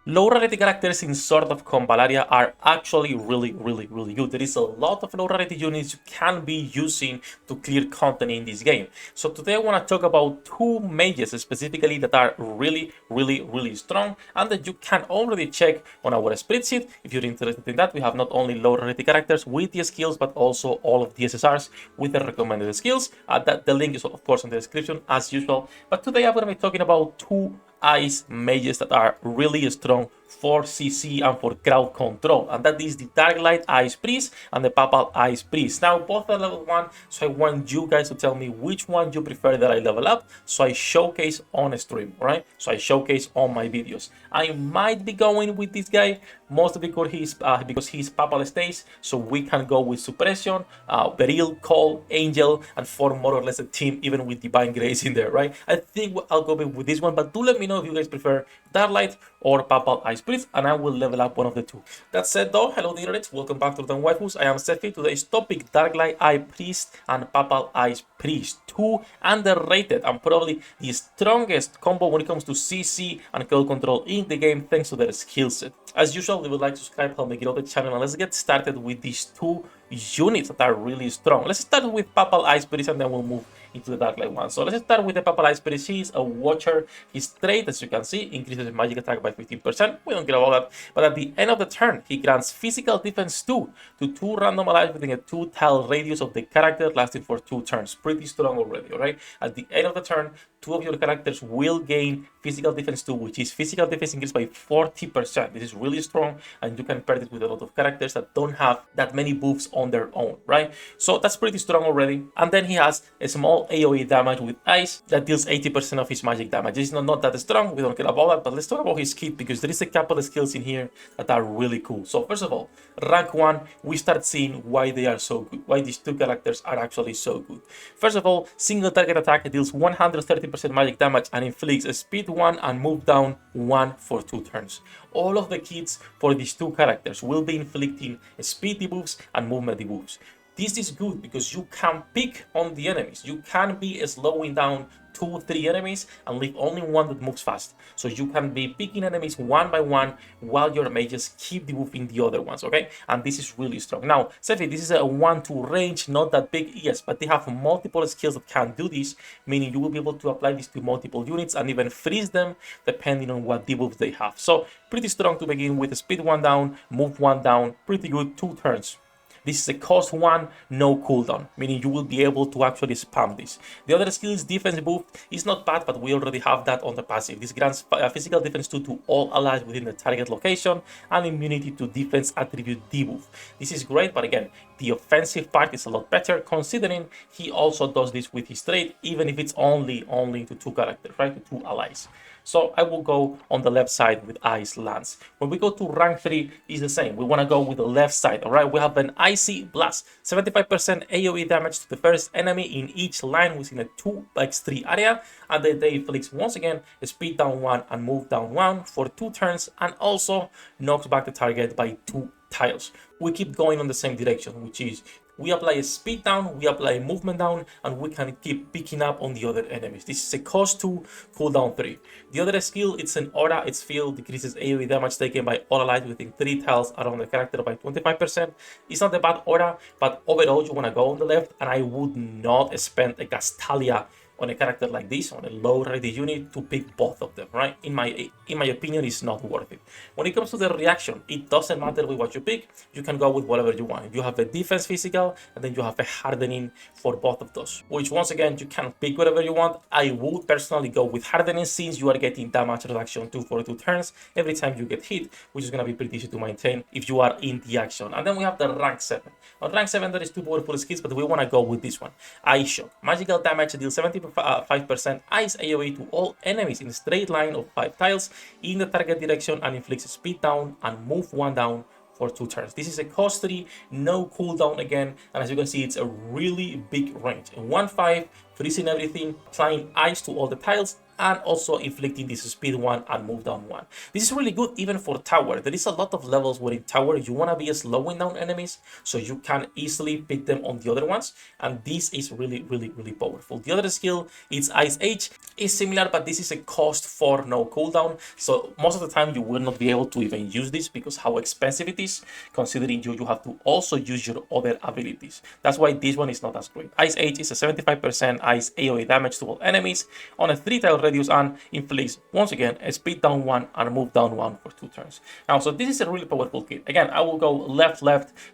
Low rarity characters in Sword of Convallaria are actually really good. There is a lot of low rarity units you can be using to clear content in this game. So today I want to talk about two mages specifically that are really strong and that you can already check on our spreadsheet. If you're interested in that, we have not only low rarity characters with the skills but also all of the SSRs with the recommended skills. The link is of course in the description as usual. But today I'm going to be talking about two ice mages that are really strong for CC and for crowd control, and that is the Darklight Ice Priest and the Papal Ice Priest. Now both are level 1, so I want you guys to tell me which one you prefer that I level up, so I showcase on stream, right? So I showcase on my videos. I might be going with this guy mostly because he's Papal stays, so we can go with Suppression, Beryl, Call, Angel, and form more or less a team even with Divine Grace in there, right? I think I'll go with this one, but do let me know if you guys prefer Darklight or Papal Ice Priest, and I will level up one of the two. That said though, hello the internet, welcome back to the Waifus. I am Sefhi. Today's topic, Darklight Ice Priest and Papal Ice Priest. Two underrated and probably the strongest combo when it comes to CC and crowd control in the game thanks to their skill set. As usual, if you would like to subscribe, help me get out the channel, and let's get started with these two units that are really strong. Let's start with Papal Ice Priest and then we'll move into the Darklight one. So let's start with the Papal Ice Priest. He is a Watcher. His trait, as you can see, increases his magic attack by 15%. We don't care about that. But at the end of the turn, he grants physical defense 2 to 2 random allies within a 2-tile radius of the character, lasting for 2 turns. Pretty strong already, alright? At the end of the turn, 2 of your characters will gain physical defense 2, which is physical defense increased by 40%. This is really strong, and you can pair this with a lot of characters that don't have that many buffs on their own, right? So that's pretty strong already. And then he has a small AoE damage with ice that deals 80% of his magic damage. It's not that strong, we don't care about that, but let's talk about his kit because there is a couple of skills in here that are really cool. So first of all, rank 1, we start seeing why they are so good, why these two characters are actually so good. First of all, single target attack deals 130% magic damage and inflicts a speed 1 and move down 1 for 2 turns. All of the kits for these two characters will be inflicting speed debuffs and movement debuffs. This is good because you can pick on the enemies. You can be slowing down 2-3 enemies and leave only one that moves fast. So you can be picking enemies one by one while your mages keep debuffing the other ones, okay? And this is really strong. Now, Sefhi, this is a 1-2 range, not that big, yes, but they have multiple skills that can do this, meaning you will be able to apply this to multiple units and even freeze them depending on what debuffs they have. So pretty strong to begin with. Speed 1 down, move 1 down, pretty good, 2 turns. This is a cost 1, no cooldown, meaning you will be able to actually spam this. The other skill is defense buff. It's not bad, but we already have that on the passive. This grants physical defense 2 to all allies within the target location and immunity to defense attribute debuff. This is great, but again, the offensive part is a lot better considering he also does this with his trait, even if it's only to 2 characters, right, to 2 allies. So I will go on the left side with Ice Lance. When we go to rank 3, it's the same. We want to go with the left side, all right? We have an Icy Blast, 75% AoE damage to the first enemy in each line within a 2x3 area, and then they inflicts once again a speed down 1 and move down 1 for 2 turns, and also knocks back the target by 2 tiles. We keep going on the same direction, which is we apply a speed down, we apply a movement down, and we can keep picking up on the other enemies. This is a cost 2, cooldown 3. The other skill, it's an aura, its field decreases AoE damage taken by all allies within 3 tiles around the character by 25%. It's not a bad aura, but overall you want to go on the left, and I would not spend a Castalia on a character like this, on a low rarity unit, to pick both of them, right? In my opinion, it's not worth it. When it comes to the reaction, it doesn't matter with what you pick. You can go with whatever you want. You have a defense physical, and then you have a hardening for both of those, which once again, you can pick whatever you want. I would personally go with hardening since you are getting damage reduction 2 for 2 turns every time you get hit, which is going to be pretty easy to maintain if you are in the action. And then we have the rank 7. On rank 7, there is 2 powerful skills, but we want to go with this one. Ice Shock. Magical damage deals 75% ice AoE to all enemies in a straight line of 5 tiles in the target direction and inflicts speed down and move 1 down for 2 turns. This is a cost 3, no cooldown again, and as you can see, it's a really big range. A 1-5, freezing everything, applying ice to all the tiles, and also inflicting this speed 1 and move down 1. This is really good even for tower. There is a lot of levels where in tower you want to be slowing down enemies so you can easily pick them on the other ones, and this is really powerful. The other skill is Ice Age. It's similar, but this is a cost for no cooldown, so most of the time you will not be able to even use this because how expensive it is, considering you have to also use your other abilities. That's why this one is not as great. Ice Age is a 75% ice AoE damage to all enemies on a 3-tile radius and inflicts once again a speed down 1 and move down 1 for 2 turns. Now, so this is a really powerful kit. Again, I will go left,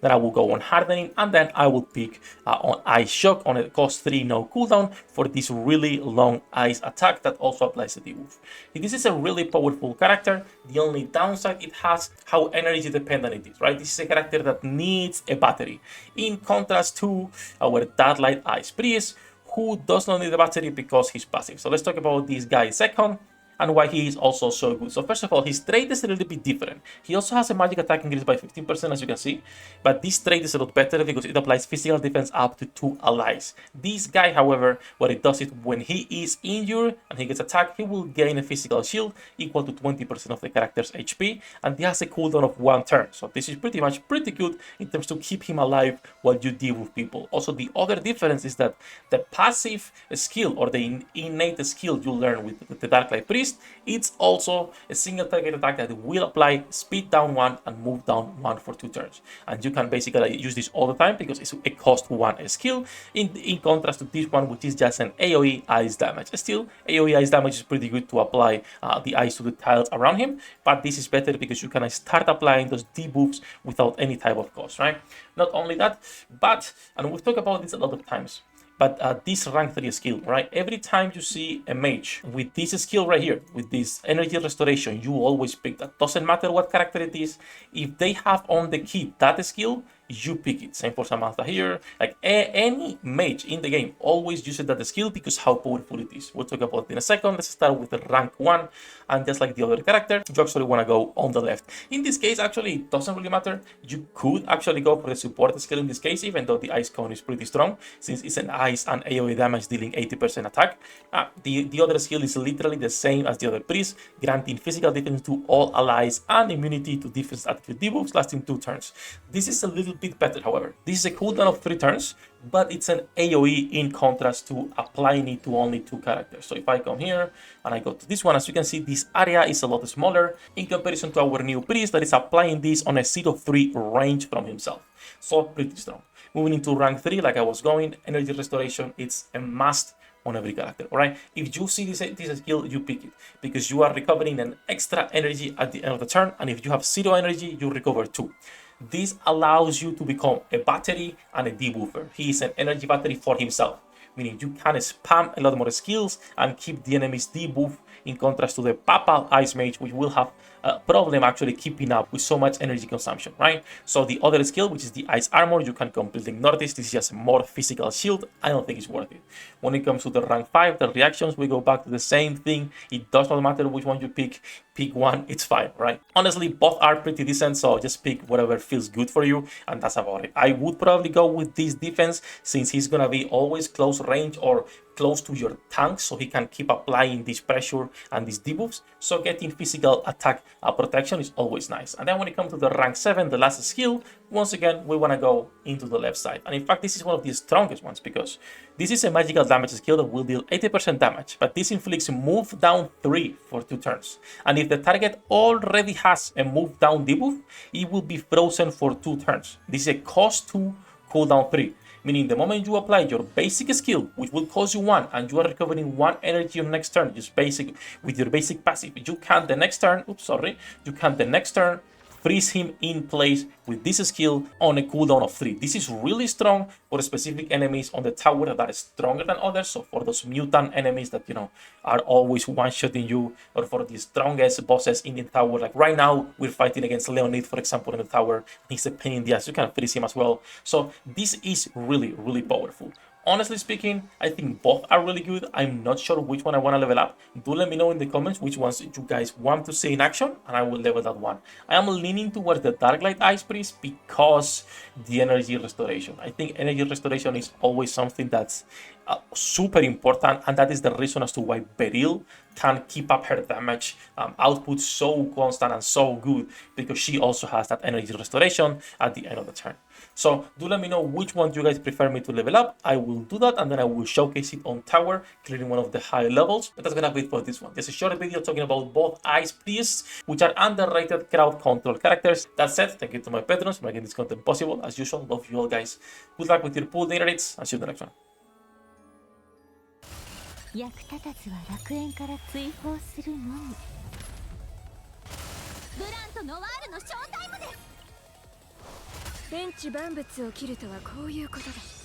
then I will go on hardening, and then I will pick on Ice Shock on a cost 3 no cooldown for this really long ice attack that also applies the debuff. This is a really powerful character. The only downside it has how energy dependent it is, right? This is a character that needs a battery, in contrast to our Darklight Ice Priest, who does not need a battery because he's passive. So let's talk about this guy second and why he is also so good. So first of all, his trait is a little bit different. He also has a magic attack increase by 15%, as you can see, but this trait is a lot better because it applies physical defense up to 2 allies. This guy, however, what it does is when he is injured and he gets attacked, he will gain a physical shield equal to 20% of the character's HP, and he has a cooldown of 1 turn. So this is pretty good in terms to keep him alive while you deal with people. Also, the other difference is that the passive skill or the innate skill you learn with the Darklight Priest, it's also a single target attack that will apply speed down 1 and move down 1 for 2 turns. And you can basically use this all the time because it's a cost 1 skill, in contrast to this one, which is just an AoE ice damage. Still, AoE ice damage is pretty good to apply the ice to the tiles around him, but this is better because you can start applying those debuffs without any type of cost, right? Not only that, but, and we've talked about this a lot of times, but this rank 3 skill, right? Every time you see a mage with this skill right here, with this energy restoration, you always pick that. Doesn't matter what character it is. If they have on the key that skill, you pick it. Same for Samantha here. Like any mage in the game always uses that skill because how powerful it is. We'll talk about it in a second. Let's start with the rank 1, and just like the other character, you actually want to go on the left. In this case, actually, it doesn't really matter. You could actually go for the support skill in this case, even though the ice cone is pretty strong, since it's an ice and AoE damage dealing 80% attack. The other skill is literally the same as the other priest, granting physical defense to all allies and immunity to defense attitude debuffs lasting 2 turns. This is a little bit better, however. This is a cooldown of 3 turns, but it's an AoE in contrast to applying it to only 2 characters. So if I come here and I go to this one, as you can see, this area is a lot smaller in comparison to our new priest that is applying this on a 0-3 range from himself. So pretty strong. Moving into rank 3, like I was going, energy restoration, it's a must on every character. All right, if you see this skill, you pick it because you are recovering an extra energy at the end of the turn, and if you have 0 energy, you recover 2. This allows you to become a battery and a debuffer. He is an energy battery for himself, meaning you can spam a lot more skills and keep the enemy's debuff, in contrast to the Papal Ice Mage, which will have a problem actually keeping up with so much energy consumption, right? So the other skill, which is the Ice Armor, you can completely ignore this. This is just a more physical shield. I don't think it's worth it. When it comes to the rank 5, the reactions, we go back to the same thing. It does not matter which one you pick. Pick one, it's fine, right? Honestly, both are pretty decent, so just pick whatever feels good for you, and that's about it. I would probably go with this defense since he's gonna be always close range or close to your tank, so he can keep applying this pressure and these debuffs. So getting physical attack protection is always nice. And then when it comes to the rank 7, the last skill, once again, we want to go into the left side. And in fact, this is one of the strongest ones because this is a magical damage skill that will deal 80% damage, but this inflicts move down 3 for 2 turns. And if the target already has a move down debuff, it will be frozen for 2 turns. This is a cost 2, cooldown 3. Meaning the moment you apply your basic skill, which will cost you 1, and you are recovering 1 energy on next turn, just basic with your basic passive, you can the next turn, freeze him in place with this skill on a cooldown of 3. This is really strong for specific enemies on the tower that are stronger than others. So for those mutant enemies that, you know, are always one-shotting you, or for the strongest bosses in the tower. Like right now, we're fighting against Leonid, for example, in the tower. He's a pain in the ass. You can freeze him as well. So this is really, really powerful. Honestly speaking, I think both are really good. I'm not sure which one I want to level up. Do let me know in the comments which ones you guys want to see in action, and I will level that one. I am leaning towards the Darklight Ice Priest because the energy restoration. I think energy restoration is always something that's super important, and that is the reason as to why Beryl can keep up her damage output so constant and so good, because she also has that energy restoration at the end of the turn. So do let me know which one you guys prefer me to level up. I will do that, and then I will showcase it on tower, clearing one of the higher levels. But that's gonna be it for this one. Just a short video talking about both Ice Priests, which are underrated crowd control characters. That said, thank you to my patrons for making this content possible. As usual, love you all guys. Good luck with your pool dinner rates, and see you in the next one. 役立たずは楽園から追放するのみ。ブランとノワールのショータイムです。天地万物を切るとはこういうことだ。